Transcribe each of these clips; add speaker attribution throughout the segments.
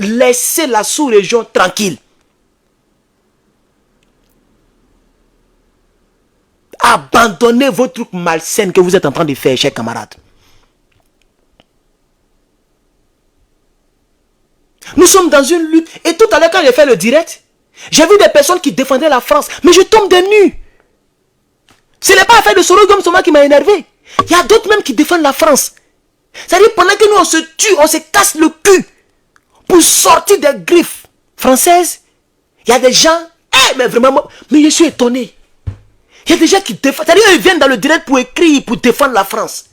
Speaker 1: laisser la sous-région tranquille. Abandonnez vos trucs malsains que vous êtes en train de faire, chers camarades. Nous sommes dans une lutte. Et tout à l'heure, quand j'ai fait le direct, j'ai vu des personnes qui défendaient la France. Mais je tombe des nues. Ce n'est pas l'affaire de Soro Guillaume Soma qui m'a énervé. Il y a d'autres même qui défendent la France. C'est-à-dire, pendant que nous, on se tue, on se casse le cul pour sortir des griffes françaises, il y a des gens, mais vraiment, mais je suis étonné. Il y a des gens qui défendent, c'est-à-dire, ils viennent dans le direct pour écrire, pour défendre la France.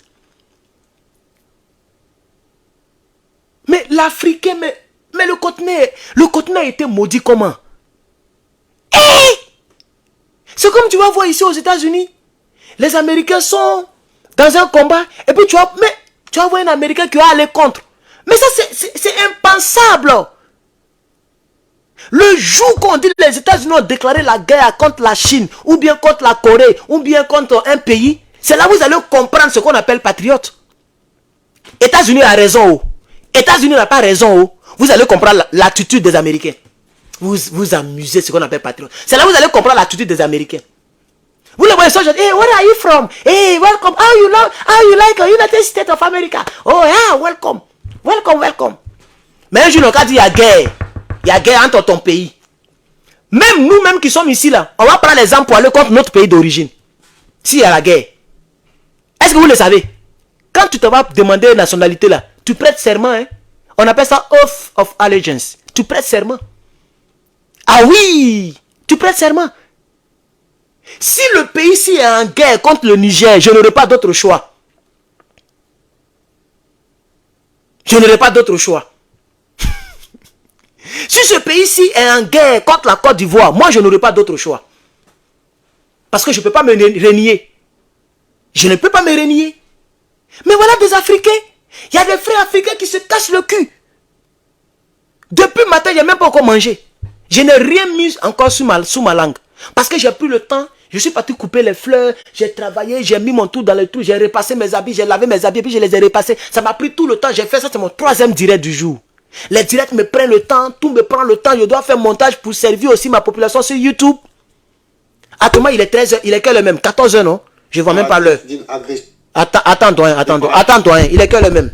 Speaker 1: Mais l'Africain, mais le conteneur a été maudit comment? C'est comme tu vas voir ici aux États-Unis. Les Américains sont dans un combat, et puis tu vas voir un Américain qui va aller contre. Mais ça, c'est impensable. Le jour qu'on dit que les États-Unis ont déclaré la guerre contre la Chine, ou bien contre la Corée, ou bien contre un pays, c'est là où vous allez comprendre ce qu'on appelle patriote. États-Unis a raison. États-Unis n'a pas raison. Vous allez comprendre l'attitude des Américains. Vous amusez ce qu'on appelle patriote. C'est là où vous allez comprendre l'attitude des Américains. Vous le voyez, hey, where are you from? Hey, welcome. How you like the United States of America? Oh, yeah, welcome. Welcome. Mais un jour, on a dit, il y a guerre. Il y a guerre entre ton pays. Même nous-mêmes qui sommes ici, là, on va prendre l'exemple pour aller contre notre pays d'origine. S'il y a la guerre. Est-ce que vous le savez? Quand tu te vas demander nationalité, là, tu prêtes serment, hein? On appelle ça oath of allegiance. Tu prêtes serment. Ah oui, tu prêtes serment. Si le pays ici est en guerre contre le Niger, je n'aurai pas d'autre choix. Je n'aurai pas d'autre choix. Si ce pays-ci est en guerre contre la Côte d'Ivoire, moi je n'aurai pas d'autre choix. Parce que je ne peux pas me renier. Je ne peux pas me renier. Mais voilà des Africains. Il y a des frères africains qui se cassent le cul. Depuis le matin, je n'ai même pas encore mangé. Je n'ai rien mis encore sous ma langue. Parce que j'ai plus le temps. Je suis parti couper les fleurs. J'ai travaillé. J'ai mis mon tout dans le trou. J'ai repassé mes habits. J'ai lavé mes habits. Puis je les ai repassés. Ça m'a pris tout le temps. J'ai fait ça. C'est mon 3e direct du jour. Les directs me prennent le temps. Tout me prend le temps. Je dois faire montage pour servir aussi ma population sur YouTube. Actuellement, il est 13h. Il est quelle heure même? 14h, non? Je ne vois même pas l'heure. Attends-toi. Il est quelle heure même?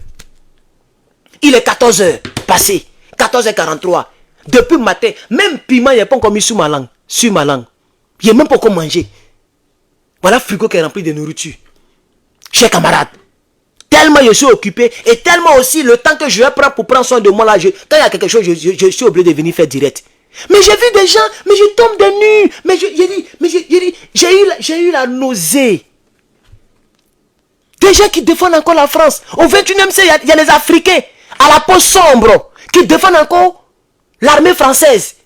Speaker 1: Il est 14h. Passé. 14h43. Depuis le matin, même piment, il n'y a pas encore mis sur ma langue. Il n'y a même pas encore mangé. Voilà le frigo qui est rempli de nourriture. Chers camarades, tellement je suis occupé et tellement aussi le temps que je vais prendre pour prendre soin de moi là, quand il y a quelque chose, je suis obligé de venir faire direct. Mais j'ai vu des gens, mais je tombe des nues. J'ai eu la nausée. Des gens qui défendent encore la France. Au 21e siècle, il y a les Africains à la peau sombre qui défendent encore l'armée française.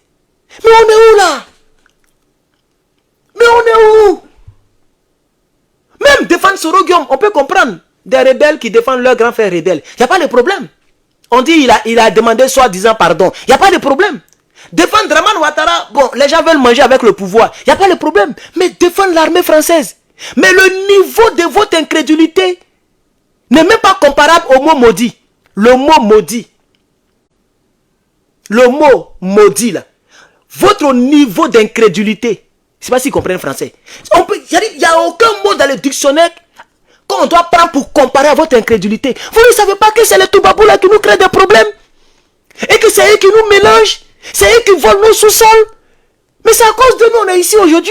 Speaker 1: Mais on est où là? Même défendre Soro Guillaume, on peut comprendre. Des rebelles qui défendent leur grand frère rebelle. Il n'y a pas de problème. On dit il a demandé soi-disant pardon. Il n'y a pas de problème. Défendre Draman Ouattara, bon, les gens veulent manger avec le pouvoir. Il n'y a pas de problème. Mais défendre l'armée française. Mais le niveau de votre incrédulité n'est même pas comparable au mot maudit. Le mot maudit là. Votre niveau d'incrédulité. Je ne sais pas s'ils comprennent français. Il n'y a aucun mot dans le dictionnaire qu'on doit prendre pour comparer à votre incrédulité. Vous ne savez pas que c'est les Toubabou là qui nous créent des problèmes? Et que c'est eux qui nous mélangent? C'est eux qui volent nos sous-sols? Mais c'est à cause de nous on est ici aujourd'hui.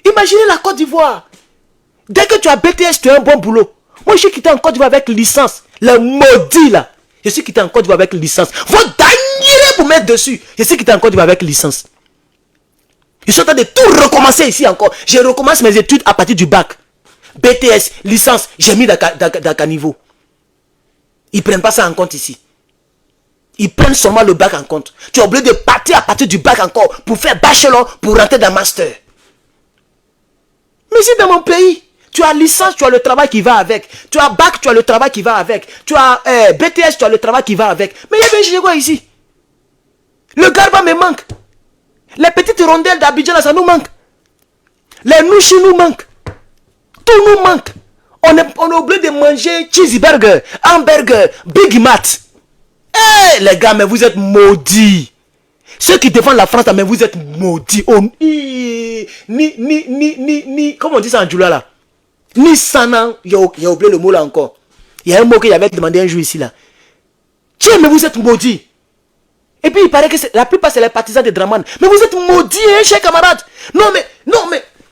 Speaker 1: Imaginez la Côte d'Ivoire. Dès que tu as BTS, tu as un bon boulot. Moi je suis quitté en Côte d'Ivoire avec licence. Le maudit là. Je suis quitté en Côte d'Ivoire avec licence. Votre dernier pour mettre dessus. Je suis quitté en Côte d'Ivoire avec licence. Je suis en train de tout recommencer ici encore. Je recommence mes études à partir du bac. BTS, licence, j'ai mis dans niveau. Ils ne prennent pas ça en compte ici. Ils prennent seulement le bac en compte. Tu es obligé de partir à partir du bac encore pour faire bachelor, pour rentrer dans master. Mais si dans mon pays, tu as licence, tu as le travail qui va avec. Tu as bac, tu as le travail qui va avec. Tu as BTS, tu as le travail qui va avec. Mais il y a quoi ici? Le garba me manque. Les petites rondelles d'Abidjan, ça nous manque. Les nouchis nous manquent. Tout nous manque. On est obligé de manger cheeseburger, hamburger, Big Mat. Eh, les gars, mais vous êtes maudits. Ceux qui défendent la France, mais vous êtes maudits. Oh, comment on dit ça en Djoula là? Ni sana, il a oublié le mot là encore. Il y a un mot qu'il avait demandé un jour ici là. Tiens, mais vous êtes maudits. Et puis il paraît que la plupart c'est les partisans de Draman. Mais vous êtes maudits, hein, chers camarades. Non mais,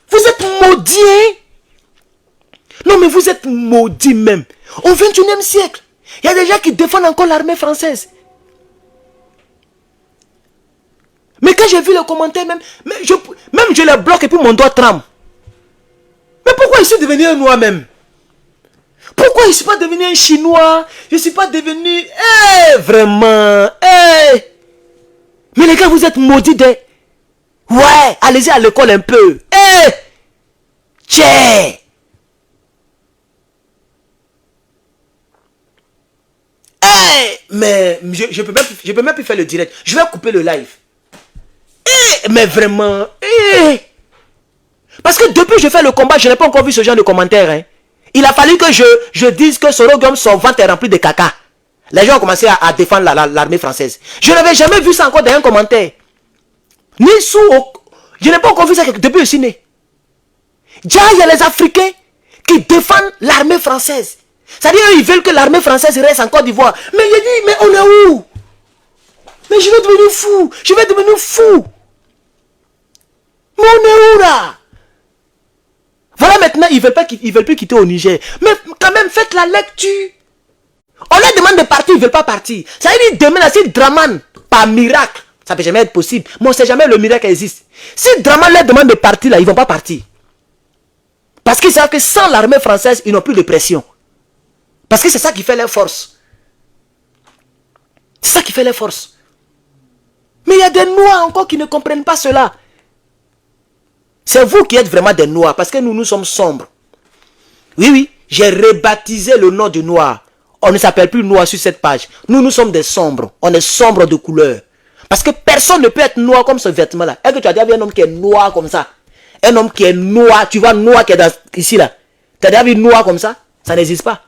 Speaker 1: vous êtes maudits, hein. Non mais vous êtes maudits même. Au 21e siècle, il y a des gens qui défendent encore l'armée française. Mais quand j'ai vu le commentaire même je les bloque et puis mon doigt tremble. Mais pourquoi je suis devenu un noir même? Pourquoi je ne suis pas devenu un chinois? Je ne suis pas devenu... vraiment. Mais les gars, vous êtes maudits de... Ouais, allez-y à l'école un peu. Tiens. Mais je peux même plus faire le direct. Je vais couper le live. Mais vraiment. Parce que depuis que je fais le combat, je n'ai pas encore vu ce genre de commentaires. Hein. Il a fallu que je dise que Sorogum, son ventre est rempli de caca. Les gens ont commencé à défendre l'armée française. Je n'avais jamais vu ça encore dans un commentaire. Ni sous... Je n'ai pas encore vu ça depuis que je suis né. Déjà, il y a les Africains qui défendent l'armée française. C'est-à-dire qu'ils veulent que l'armée française reste en Côte d'Ivoire. Mais il dit, mais on est où? Mais je vais devenir fou. Je vais devenir fou. Mais on est où là? Voilà maintenant, ils veulent plus quitter au Niger. Mais quand même, faites la lecture. On leur demande de partir, ils ne veulent pas partir. Ça veut dire demain, si Draman, par miracle, ça ne peut jamais être possible. Mais on ne sait jamais le miracle existe. Si Draman leur demande de partir là, ils ne vont pas partir. Parce qu'ils savent que sans l'armée française, ils n'ont plus de pression. Parce que c'est ça qui fait leur force. C'est ça qui fait leur force. Mais il y a des Noirs encore qui ne comprennent pas cela. C'est vous qui êtes vraiment des Noirs, parce que nous sommes sombres. Oui, j'ai rebaptisé le nom du Noir. On ne s'appelle plus Noir sur cette page. Nous sommes des sombres. On est sombres de couleur. Parce que personne ne peut être noir comme ce vêtement-là. Est-ce que tu as déjà vu un homme qui est noir comme ça? Un homme qui est noir, tu vois noir qui est ici là. Tu as déjà vu noir comme ça? Ça n'existe pas.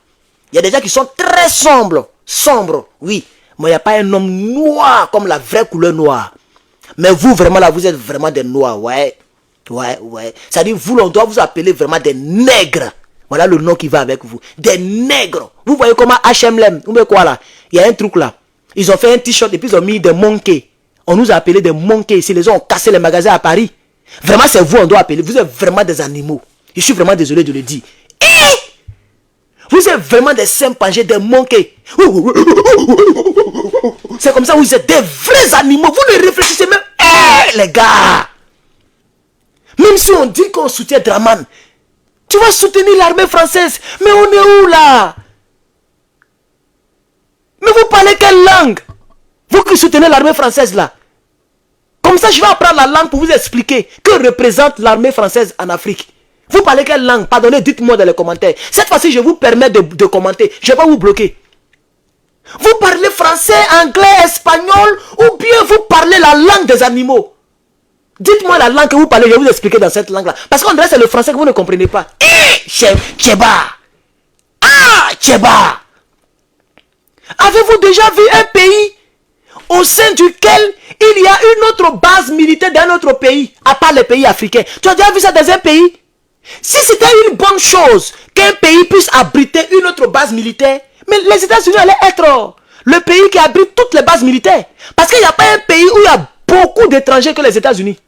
Speaker 1: Il y a des gens qui sont très sombres. Sombres, oui. Mais il n'y a pas un homme noir comme la vraie couleur noire. Mais vous, vraiment là, vous êtes vraiment des noirs, ouais. Ouais. C'est-à-dire, vous, on doit vous appeler vraiment des nègres. Voilà le nom qui va avec vous. Des nègres. Vous voyez comment H&M, vous voyez quoi là? Il y a un truc là. Ils ont fait un t-shirt et puis ils ont mis des monkeys. On nous a appelés des monkeys ici. Les gens ont cassé les magasins à Paris. Vraiment, c'est vous, on doit appeler. Vous êtes vraiment des animaux. Je suis vraiment désolé de le dire. Vous êtes vraiment des chimpanzés, des monkeys. C'est comme ça, vous êtes des vrais animaux. Vous ne réfléchissez même. Les gars. Même si on dit qu'on soutient Draman, tu vas soutenir l'armée française. Mais on est où là? Mais vous parlez quelle langue? Vous qui soutenez l'armée française là. Comme ça, je vais apprendre la langue pour vous expliquer que représente l'armée française en Afrique. Vous parlez quelle langue? Pardonnez, dites-moi dans les commentaires. Cette fois-ci, je vous permets de commenter. Je ne vais pas vous bloquer. Vous parlez français, anglais, espagnol, ou bien vous parlez la langue des animaux? Dites-moi la langue que vous parlez, je vais vous expliquer dans cette langue-là. Parce qu'on dirait que c'est le français que vous ne comprenez pas. Tcheba. Tcheba. Avez-vous déjà vu un pays au sein duquel il y a une autre base militaire dans notre pays, à part les pays africains? Tu as déjà vu ça dans un pays? Si c'était une bonne chose qu'un pays puisse abriter une autre base militaire, mais les États-Unis allaient être le pays qui abrite toutes les bases militaires. Parce qu'il n'y a pas un pays où il y a beaucoup d'étrangers que les États-Unis.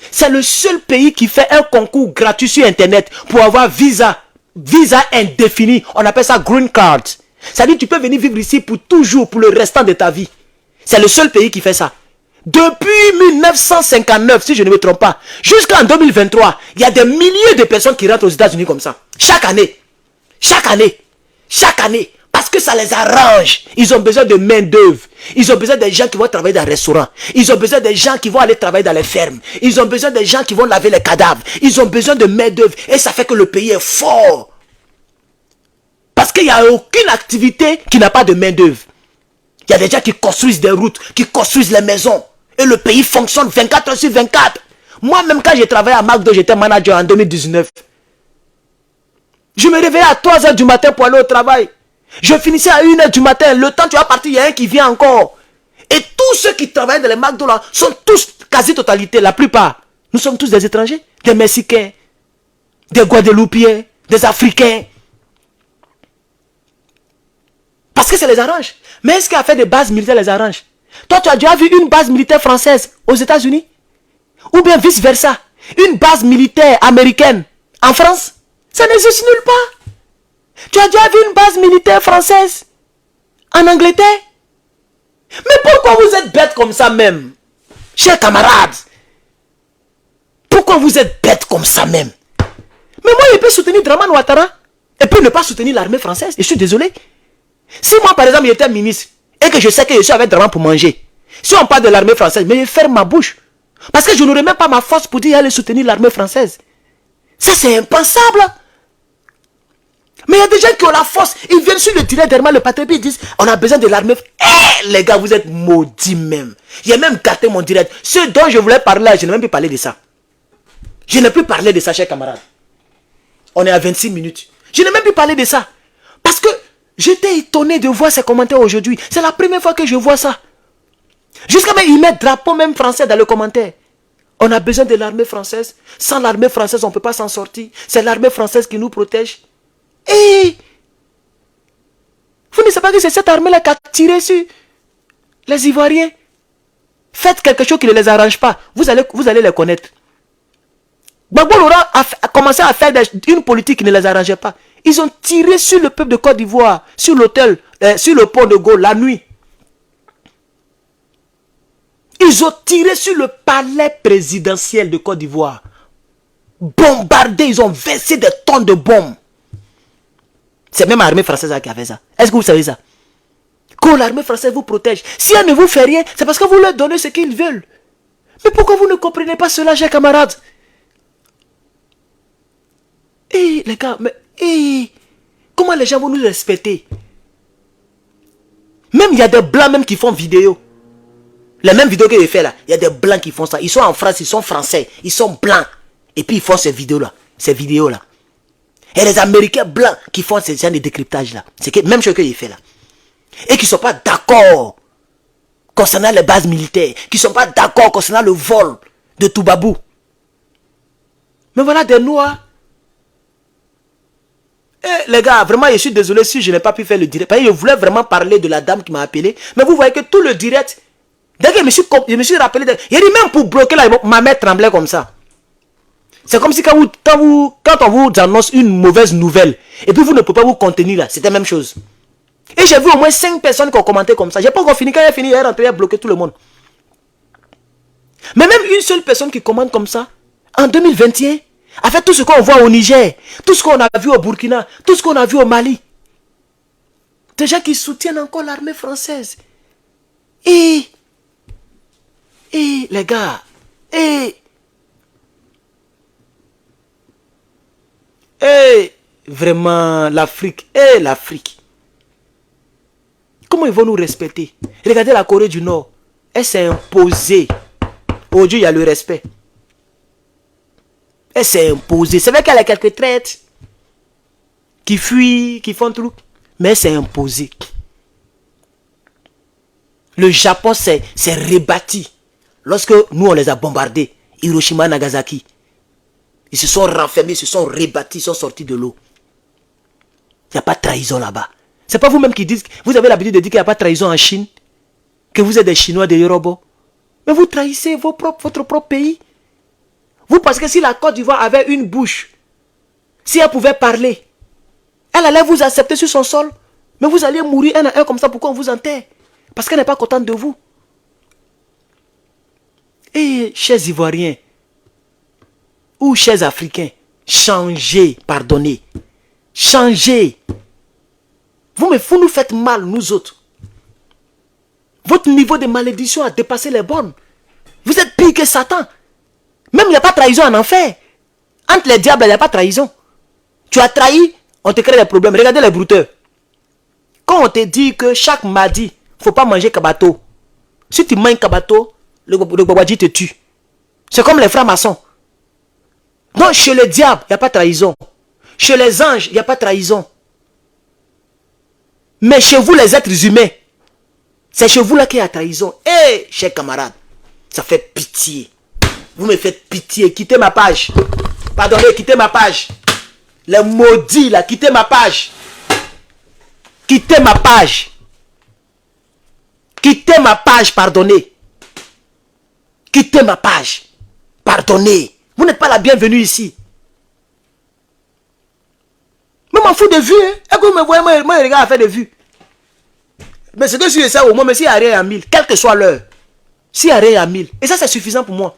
Speaker 1: C'est le seul pays qui fait un concours gratuit sur Internet pour avoir visa indéfini. On appelle ça green card. C'est-à-dire que tu peux venir vivre ici pour toujours, pour le restant de ta vie. C'est le seul pays qui fait ça. Depuis 1959, si je ne me trompe pas, jusqu'en 2023, il y a des milliers de personnes qui rentrent aux États-Unis comme ça. Chaque année. Parce que ça les arrange. Ils ont besoin de main d'œuvre. Ils ont besoin des gens qui vont travailler dans les restaurants. Ils ont besoin des gens qui vont aller travailler dans les fermes. Ils ont besoin des gens qui vont laver les cadavres. Ils ont besoin de main d'œuvre. Et ça fait que le pays est fort. Parce qu'il n'y a aucune activité qui n'a pas de main d'œuvre. Il y a des gens qui construisent des routes, qui construisent les maisons. Et le pays fonctionne 24 heures sur 24. Moi-même, quand j'ai travaillé à McDo, j'étais manager en 2019. Je me réveillais à 3 heures du matin pour aller au travail. Je finissais à 1h du matin. Le temps tu vas partir, il y a un qui vient encore. Et tous ceux qui travaillent dans les McDo là sont tous, quasi-totalité, la plupart. Nous sommes tous des étrangers. Des Mexicains, des Guadeloupéens, des Africains. Parce que ça les arrange. Mais est-ce qu'à faire des bases militaires les arrange? Toi, tu as déjà vu une base militaire française aux États-Unis? Ou bien vice-versa? Une base militaire américaine en France? Ça n'existe nulle part. Tu as déjà vu une base militaire française en Angleterre? Mais pourquoi vous êtes bêtes comme ça même? Chers camarades, pourquoi vous êtes bêtes comme ça même? Mais moi, je peux soutenir Draman Ouattara et puis ne pas soutenir l'armée française. Et je suis désolé. Si moi, par exemple, j'étais ministre et que je sais que je suis avec Draman pour manger, si on parle de l'armée française, mais je ferme ma bouche. Parce que je n'aurai même pas ma force pour dire aller soutenir l'armée française. Ça, c'est impensable. Mais il y a des gens qui ont la force. Ils viennent sur le direct derrière le patriote. Ils disent, on a besoin de l'armée. Eh, les gars, vous êtes maudits même. J'ai même gâté mon direct. Ce dont je voulais parler là, je n'ai même plus parlé de ça. Je n'ai plus parlé de ça, chers camarades. On est à 26 minutes. Je n'ai même plus parlé de ça. Parce que j'étais étonné de voir ces commentaires aujourd'hui. C'est la première fois que je vois ça. Jusqu'à même, ils mettent drapeau même français dans le commentaire. On a besoin de l'armée française. Sans l'armée française, on ne peut pas s'en sortir. C'est l'armée française qui nous protège. Et vous ne savez pas que c'est cette armée-là qui a tiré sur les Ivoiriens. Faites quelque chose qui ne les arrange pas. Vous allez les connaître. Gbagbo Laurent a commencé à faire une politique qui ne les arrangeait pas. Ils ont tiré sur le peuple de Côte d'Ivoire, sur l'hôtel, sur le pont de Gaulle, la nuit. Ils ont tiré sur le palais présidentiel de Côte d'Ivoire. Bombardé, ils ont versé des tonnes de bombes. C'est même l'armée française qui a fait ça. Est-ce que vous savez ça? Quand l'armée française vous protège, si elle ne vous fait rien, c'est parce que vous leur donnez ce qu'ils veulent. Mais pourquoi vous ne comprenez pas cela, chers camarades? Eh, les gars, mais comment les gens vont nous respecter? Même il y a des blancs même qui font vidéo. Les mêmes vidéos que j'ai fait là, il y a des blancs qui font ça. Ils sont en France, ils sont français, ils sont blancs. Et puis ils font ces vidéos-là. Et les Américains blancs qui font ces genre de décryptage-là. C'est la même chose que j'ai fait là. Et qui ne sont pas d'accord concernant les bases militaires. Qui ne sont pas d'accord concernant le vol de Toubabou. Mais voilà des noirs. Eh, les gars, vraiment, je suis désolé si je n'ai pas pu faire le direct. Parce que je voulais vraiment parler de la dame qui m'a appelé. Mais vous voyez que tout le direct, dès que je me suis rappelé, il dit même pour bloquer là, ma main tremblait comme ça. C'est comme si quand on vous annonce une mauvaise nouvelle, et puis vous ne pouvez pas vous contenir là, c'était la même chose. Et j'ai vu au moins 5 personnes qui ont commenté comme ça. J'ai pas encore fini, quand il a fini, il est rentré, il a bloqué tout le monde. Mais même une seule personne qui commente comme ça, en 2021, a fait tout ce qu'on voit au Niger, tout ce qu'on a vu au Burkina, tout ce qu'on a vu au Mali. Des gens qui soutiennent encore l'armée française. Et les gars, vraiment l'Afrique, l'Afrique. Comment ils vont nous respecter? Regardez la Corée du Nord, elle s'est imposée. Aujourd'hui, il y a le respect. Elle s'est imposée. C'est vrai qu'elle a quelques traites qui fuient, qui font tout, mais elle s'est imposée. Le Japon s'est rebâti lorsque nous on les a bombardés. Hiroshima, Nagasaki. Ils se sont renfermés, ils se sont rebâtis, ils sont sortis de l'eau. Il n'y a pas de trahison là-bas. C'est pas vous-même qui dites, vous avez l'habitude de dire qu'il n'y a pas de trahison en Chine, que vous êtes des Chinois, des Yorubas. Mais vous trahissez votre propre pays. Vous pensez que si la Côte d'Ivoire avait une bouche, si elle pouvait parler, elle allait vous accepter sur son sol, mais vous alliez mourir un à un comme ça, pourquoi on vous enterre? Parce qu'elle n'est pas contente de vous. Et chers Ivoiriens, ou chers Africains, changez, pardonnez, changez. Vous nous faites mal, nous autres. Votre niveau de malédiction a dépassé les bornes. Vous êtes pire que Satan. Même il n'y a pas de trahison en enfer. Entre les diables, il n'y a pas de trahison. Tu as trahi, on te crée des problèmes. Regardez les brouteurs. Quand on te dit que chaque mardi, il ne faut pas manger kabato. Si tu manges kabato, le Babadji te tue. C'est comme les francs-maçons. Donc chez le diable, il n'y a pas de trahison. Chez les anges, il n'y a pas de trahison. Mais chez vous, les êtres humains, c'est chez vous là qu'il y a trahison. Eh, chers camarades, ça fait pitié. Vous me faites pitié. Quittez ma page. Pardonnez, quittez ma page. Les maudits là, quittez ma page. Quittez ma page. Quittez ma page, pardonnez. Quittez ma page. Pardonnez. Vous n'êtes pas la bienvenue ici. Mais m'en fous de vues. Hein? Et que vous me voyez, moi, je regarde à faire des vues. Mais c'est que je suis ça au moins, mais s'il n'y a rien à 1000, quelle que soit l'heure, s'il n'y a rien à 1000, et ça c'est suffisant pour moi.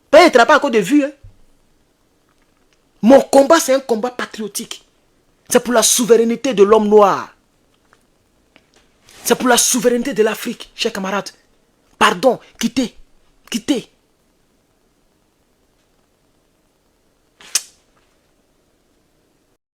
Speaker 1: Pas être pas à cause de vues. Hein? Mon combat, c'est un combat patriotique. C'est pour la souveraineté de l'homme noir. C'est pour la souveraineté de l'Afrique, chers camarades. Pardon, quittez. Quittez.